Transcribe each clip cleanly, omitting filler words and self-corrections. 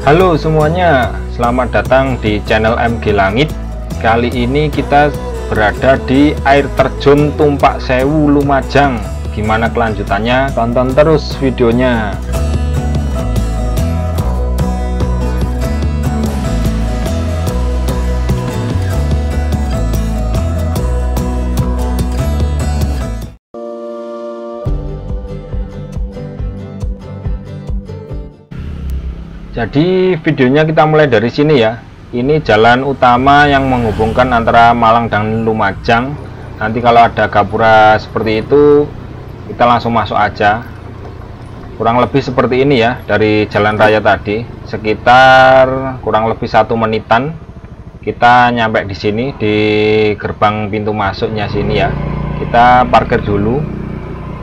Halo semuanya, selamat datang di channel MG Langit. Kali ini kita berada di air terjun Tumpak Sewu Lumajang. Gimana kelanjutannya? Tonton terus videonya. Jadi videonya kita mulai dari sini ya. Ini jalan utama yang menghubungkan antara Malang dan Lumajang. Nanti kalau ada gapura seperti itu, kita langsung masuk aja. Kurang lebih seperti ini ya, dari jalan raya tadi. Sekitar kurang lebih 1 menitan kita nyampe di sini, di gerbang pintu masuknya sini ya. Kita parkir dulu,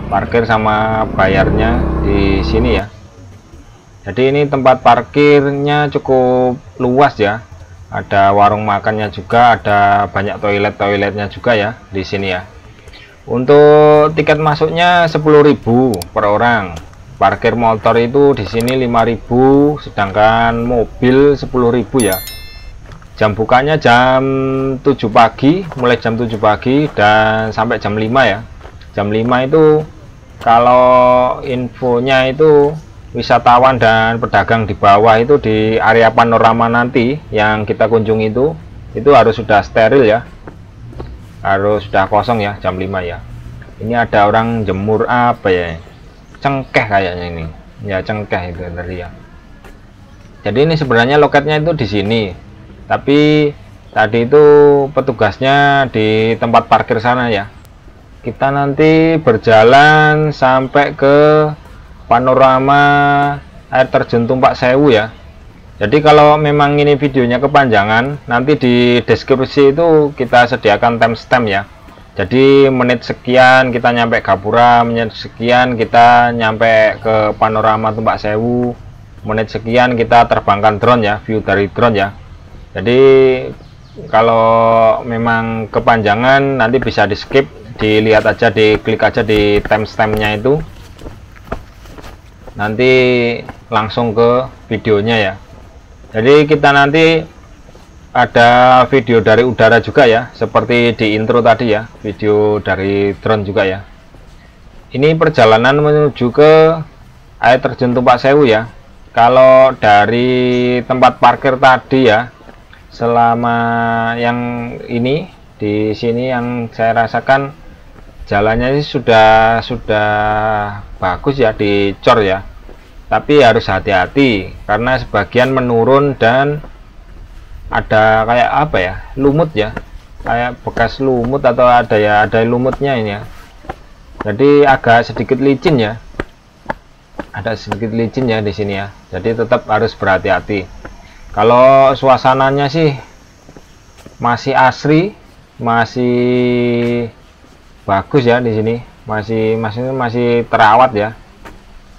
parkir sama bayarnya di sini ya. Jadi ini tempat parkirnya cukup luas ya. Ada warung makannya juga, ada banyak toiletnya juga ya di sini ya. Untuk tiket masuknya 10.000 per orang. Parkir motor itu di sini 5.000, sedangkan mobil 10.000 ya. Jam bukanya jam 7 pagi, mulai jam 7 pagi dan sampai jam 5 ya. Jam 5 itu kalau infonya itu wisatawan dan pedagang di bawah itu di area panorama nanti yang kita kunjungi itu harus sudah steril ya, harus sudah kosong ya jam 5 ya. Ini ada orang jemur apa ya, cengkeh kayaknya ini ya, cengkeh itu tadi ya. Jadi ini sebenarnya loketnya itu di sini, tapi tadi itu petugasnya di tempat parkir sana ya. Kita nanti berjalan sampai ke panorama air terjun Tumpak Sewu ya. Jadi kalau memang ini videonya kepanjangan, nanti di deskripsi itu kita sediakan timestamp ya. Jadi menit sekian kita nyampe gapura, menit sekian kita nyampe ke panorama Tumpak Sewu, menit sekian kita terbangkan drone ya, view dari drone ya. Jadi kalau memang kepanjangan nanti bisa di skip, dilihat aja, diklik aja di timestampnya itu, nanti langsung ke videonya ya. Jadi kita nanti ada video dari udara juga ya, seperti di intro tadi ya, video dari drone juga ya. Ini perjalanan menuju ke air terjun Tumpak Sewu ya. Kalau dari tempat parkir tadi ya, selama yang ini di sini yang saya rasakan jalannya ini sudah bagus ya, dicor ya, tapi harus hati-hati karena sebagian menurun dan ada kayak apa ya, lumut ya, kayak bekas lumut atau ada ya, ada lumutnya ini ya. Jadi agak sedikit licin ya, ada sedikit licin ya di sini ya. Jadi tetap harus berhati-hati. Kalau suasananya sih masih asri, masih bagus ya di sini, masih terawat ya.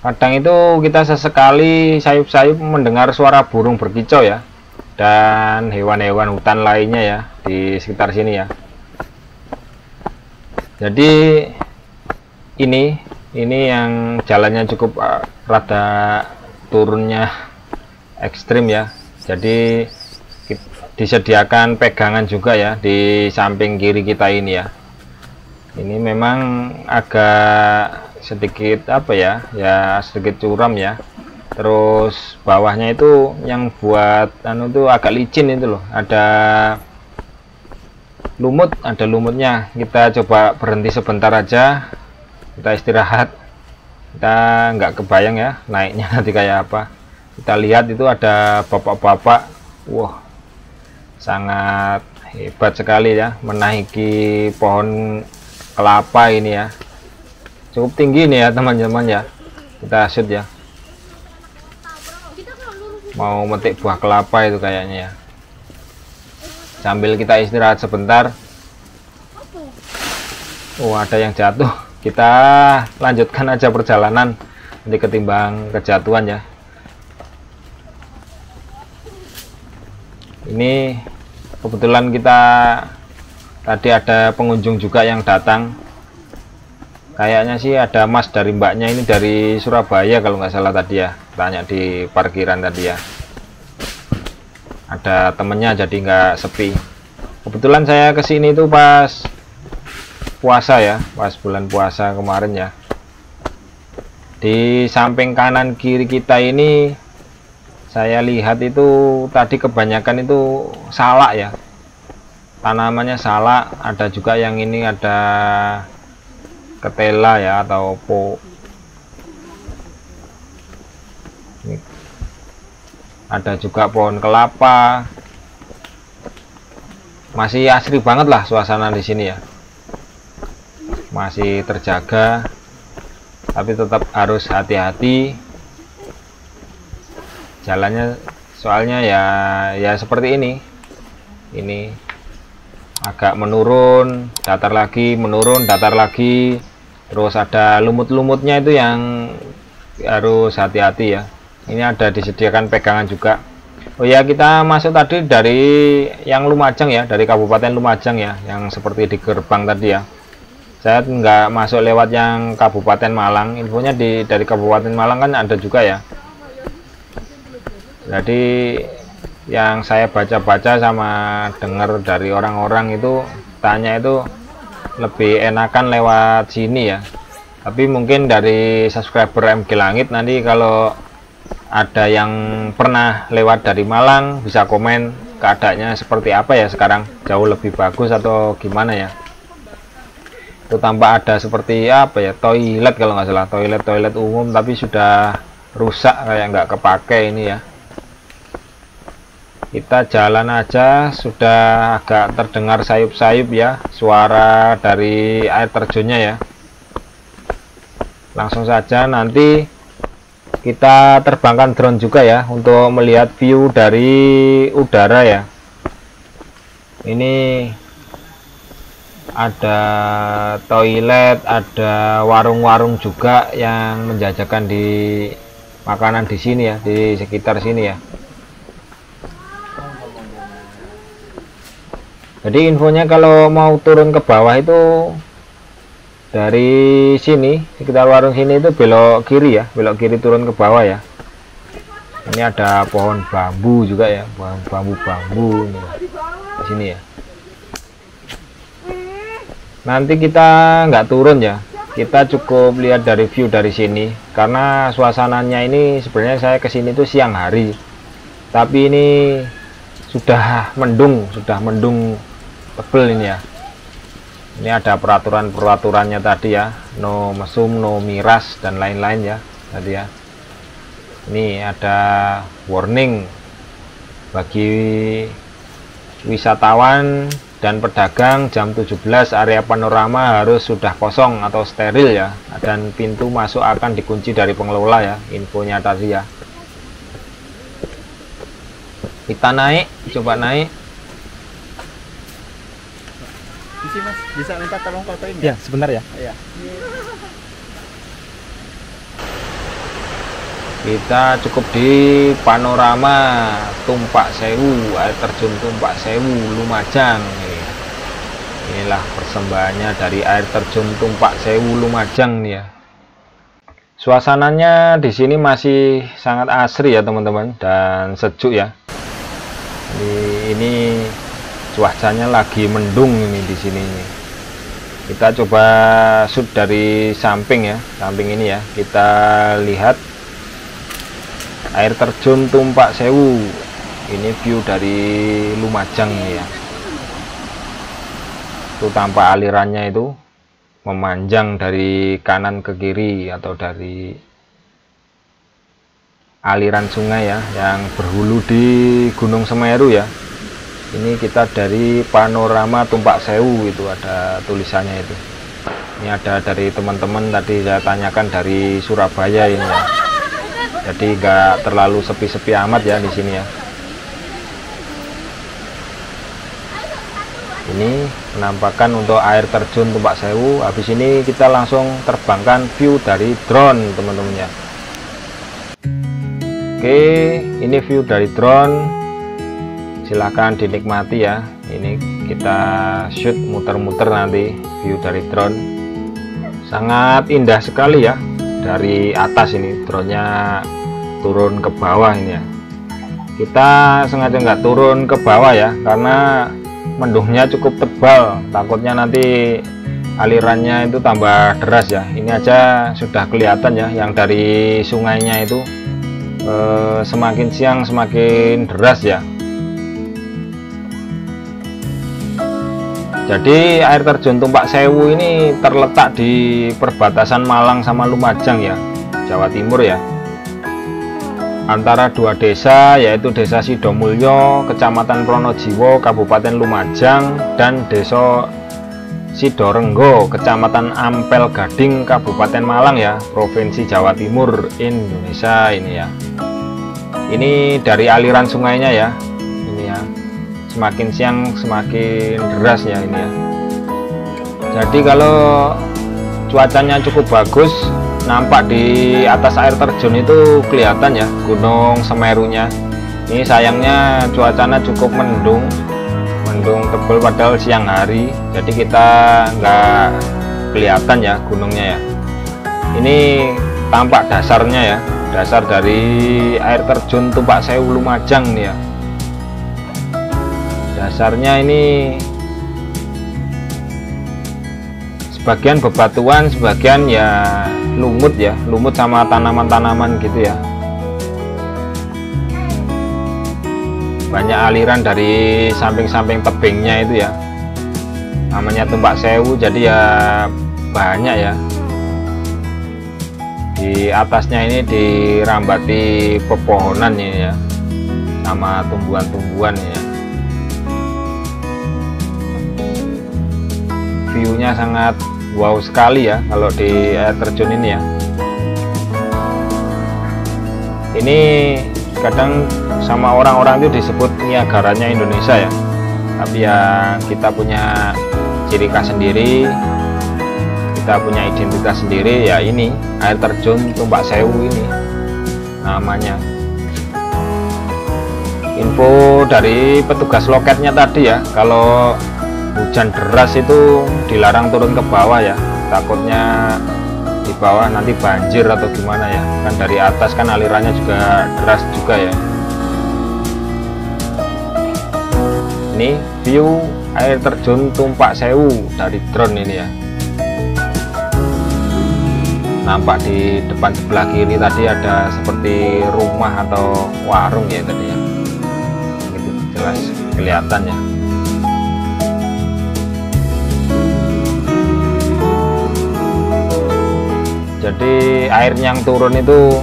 Kadang itu kita sesekali sayup-sayup mendengar suara burung berkicau ya, dan hewan-hewan hutan lainnya ya di sekitar sini ya. Jadi ini yang jalannya cukup rada turunnya ekstrim ya. Jadi disediakan pegangan juga ya di samping kiri kita ini ya. Ini memang agak sedikit apa ya, sedikit curam ya. Terus bawahnya itu yang buat anu itu agak licin itu loh, ada lumut, ada lumutnya. Kita coba berhenti sebentar aja, kita istirahat. Kita nggak kebayang ya naiknya nanti kayak apa. Kita lihat itu ada bapak-bapak, wah sangat hebat sekali ya, menaiki pohon kelapa ini ya, cukup tinggi nih ya teman-teman ya. Kita shoot ya, mau metik buah kelapa itu kayaknya ya, sambil kita istirahat sebentar. Oh, ada yang jatuh, kita lanjutkan aja perjalanan, nanti ketimbang kejatuhan ya. Ini kebetulan kita tadi ada pengunjung juga yang datang. Kayaknya sih ada mas dari mbaknya ini dari Surabaya kalau nggak salah tadi ya, tanya di parkiran tadi ya. ada temennya jadi nggak sepi. Kebetulan saya kesini itu pas puasa ya, pas bulan puasa kemarin ya. Di samping kanan kiri kita ini saya lihat itu tadi kebanyakan itu salak ya, tanamannya salak. Ada juga yang ini ada ketela ya, atau ini ada juga pohon kelapa. Masih asri banget lah suasana di sini ya, masih terjaga, tapi tetap harus hati-hati jalannya, soalnya ya seperti ini agak menurun, datar lagi, menurun, datar lagi, terus ada lumut-lumutnya itu yang harus hati-hati ya. Ini ada disediakan pegangan juga. Oh ya, kita masuk tadi dari yang Lumajang ya, dari Kabupaten Lumajang ya, yang seperti di gerbang tadi ya. Saya nggak masuk lewat yang Kabupaten Malang. Infonya dari Kabupaten Malang kan ada juga ya. Jadi yang saya baca-baca sama dengar dari orang-orang itu tanya itu lebih enakan lewat sini ya. Tapi mungkin dari subscriber MG Langit nanti kalau ada yang pernah lewat dari Malang bisa komen keadaannya seperti apa ya sekarang, jauh lebih bagus atau gimana ya. Itu tampak ada seperti apa ya, toilet kalau nggak salah, toilet umum tapi sudah rusak, kayak nggak kepake ini ya. Kita jalan aja, sudah agak terdengar sayup-sayup ya suara dari air terjunnya ya. Langsung saja nanti kita terbangkan drone juga ya untuk melihat view dari udara ya. Ini ada toilet, ada warung-warung juga yang menjajakan di makanan di sini ya, di sekitar sini ya. Jadi infonya kalau mau turun ke bawah itu dari sini, sekitar warung sini itu belok kiri ya, belok kiri turun ke bawah ya. Ini ada pohon bambu juga ya, pohon bambu nih di sini ya. Nanti kita nggak turun ya, kita cukup lihat dari view dari sini, karena suasananya ini sebenarnya saya kesini itu siang hari, tapi ini sudah mendung tebel ini ya. Ini ada peraturannya tadi ya, no mesum, no miras dan lain-lain ya tadi ya. Ini ada warning bagi wisatawan dan pedagang, jam 17 area panorama harus sudah kosong atau steril ya, dan pintu masuk akan dikunci dari pengelola ya, infonya tadi ya. Kita naik, coba naik. Mas, bisa minta tolong fotoin ya? Sebentar ya. Iya. Kita cukup di panorama Tumpak Sewu, air terjun Tumpak Sewu Lumajang. Inilah persembahannya dari air terjun Tumpak Sewu Lumajang nih ya. Suasananya di sini masih sangat asri ya teman-teman, dan sejuk ya. Ini cuacanya lagi mendung ini di sini. Kita coba shoot dari samping ya, samping ini ya. Kita lihat air terjun Tumpak Sewu. Ini view dari Lumajang ya. Itu tampak alirannya itu memanjang dari kanan ke kiri, atau dari aliran sungai ya yang berhulu di Gunung Semeru ya. Ini kita dari panorama Tumpak Sewu, itu ada tulisannya itu. Ini ada dari teman-teman tadi saya tanyakan dari Surabaya ini ya. Jadi nggak terlalu sepi-sepi amat ya di sini ya. Ini penampakan untuk air terjun Tumpak Sewu. Habis ini kita langsung terbangkan view dari drone teman-teman ya. Oke, ini view dari drone. Silahkan dinikmati ya. Ini kita shoot muter-muter nanti view dari drone. Sangat indah sekali ya dari atas ini, drone-nya turun ke bawah ini ya. Kita sengaja nggak turun ke bawah ya, karena mendungnya cukup tebal, takutnya nanti alirannya itu tambah deras ya. Ini aja sudah kelihatan ya, yang dari sungainya itu semakin siang semakin deras ya. Jadi air terjun Tumpak Sewu ini terletak di perbatasan Malang sama Lumajang ya, Jawa Timur ya, antara dua desa, yaitu Desa Sidomulyo, Kecamatan Pronojiwo, Kabupaten Lumajang, dan Desa Sidorenggo, Kecamatan Ampel Gading, Kabupaten Malang ya, Provinsi Jawa Timur, Indonesia ini ya. Ini dari aliran sungainya ya, ini ya, semakin siang semakin deras ya ini ya. Jadi kalau cuacanya cukup bagus, nampak di atas air terjun itu kelihatan ya Gunung Semerunya. Ini sayangnya cuacanya cukup mendung tebal padahal siang hari, jadi kita nggak kelihatan ya gunungnya ya. Ini tampak dasarnya ya, dasar dari air terjun Tumpak Sewu Lumajang nih ya. Dasarnya ini sebagian bebatuan, sebagian ya lumut ya, lumut sama tanaman-tanaman gitu ya. Banyak aliran dari samping-samping tebingnya itu ya, namanya Tumpak Sewu, jadi ya banyak ya. Di atasnya ini dirambati pepohonan ini ya, sama tumbuhan-tumbuhan ya. View-nya sangat wow sekali ya kalau di air terjun ini ya. Ini kadang sama orang-orang itu disebut Niagaranya Indonesia ya, tapi ya kita punya ciri khas sendiri, kita punya identitas sendiri ya. Ini air terjun Tumpak Sewu ini namanya. Info dari petugas loketnya tadi ya, kalau hujan deras itu dilarang turun ke bawah ya, takutnya di bawah nanti banjir atau gimana ya, kan dari atas kan alirannya juga deras juga ya. Ini view air terjun Tumpak Sewu dari drone ini ya. Nampak di depan sebelah kiri tadi ada seperti rumah atau warung ya tadi ya, itu jelas kelihatan ya. Jadi air yang turun itu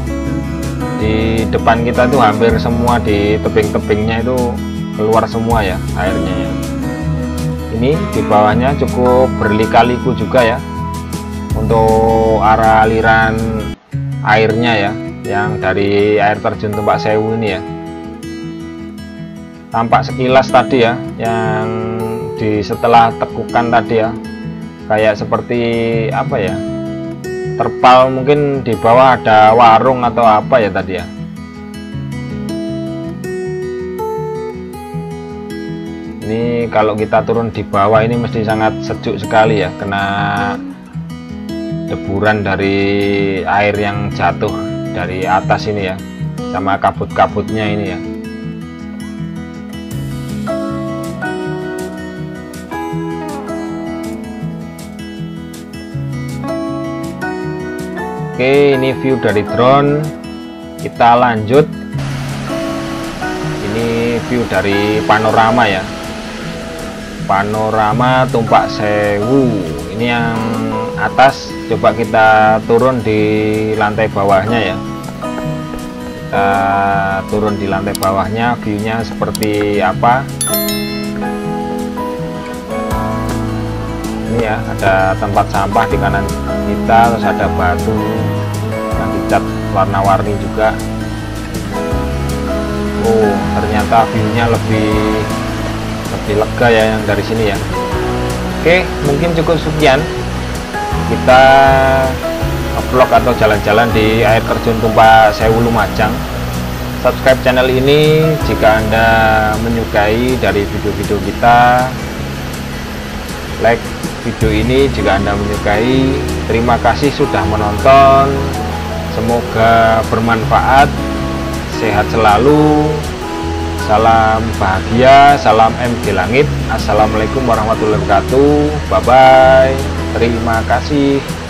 di depan kita tuh hampir semua, di tebing-tebingnya itu keluar semua ya airnya ya. Ini di bawahnya cukup berlika-liku juga ya untuk arah aliran airnya ya, yang dari air terjun Tumpak Sewu ini ya. Tampak sekilas tadi ya, yang di setelah tekukan tadi ya, kayak seperti apa ya, terpal, mungkin di bawah ada warung atau apa ya tadi ya. Ini kalau kita turun di bawah ini mesti sangat sejuk sekali ya, kena deburan dari air yang jatuh dari atas ini ya, sama kabut-kabutnya ini ya. Oke, ini view dari drone. Kita lanjut. Ini view dari panorama ya, panorama Tumpak Sewu. Ini yang atas, coba kita turun di lantai bawahnya ya. Kita turun di lantai bawahnya, view-nya seperti apa. Ini ya, ada tempat sampah di kanan kita, terus ada batu yang dicat warna-warni juga. Oh, ternyata view-nya lebih lega ya yang dari sini ya. Oke, mungkin cukup sekian kita vlog atau jalan-jalan di air terjun Tumpak Sewu Lumajang. Subscribe channel ini jika Anda menyukai dari video-video kita. Like video ini jika Anda menyukai. Terima kasih sudah menonton, semoga bermanfaat, sehat selalu, Salam bahagia, salam MG Langit. Assalamualaikum warahmatullahi wabarakatuh. Bye bye. Terima kasih.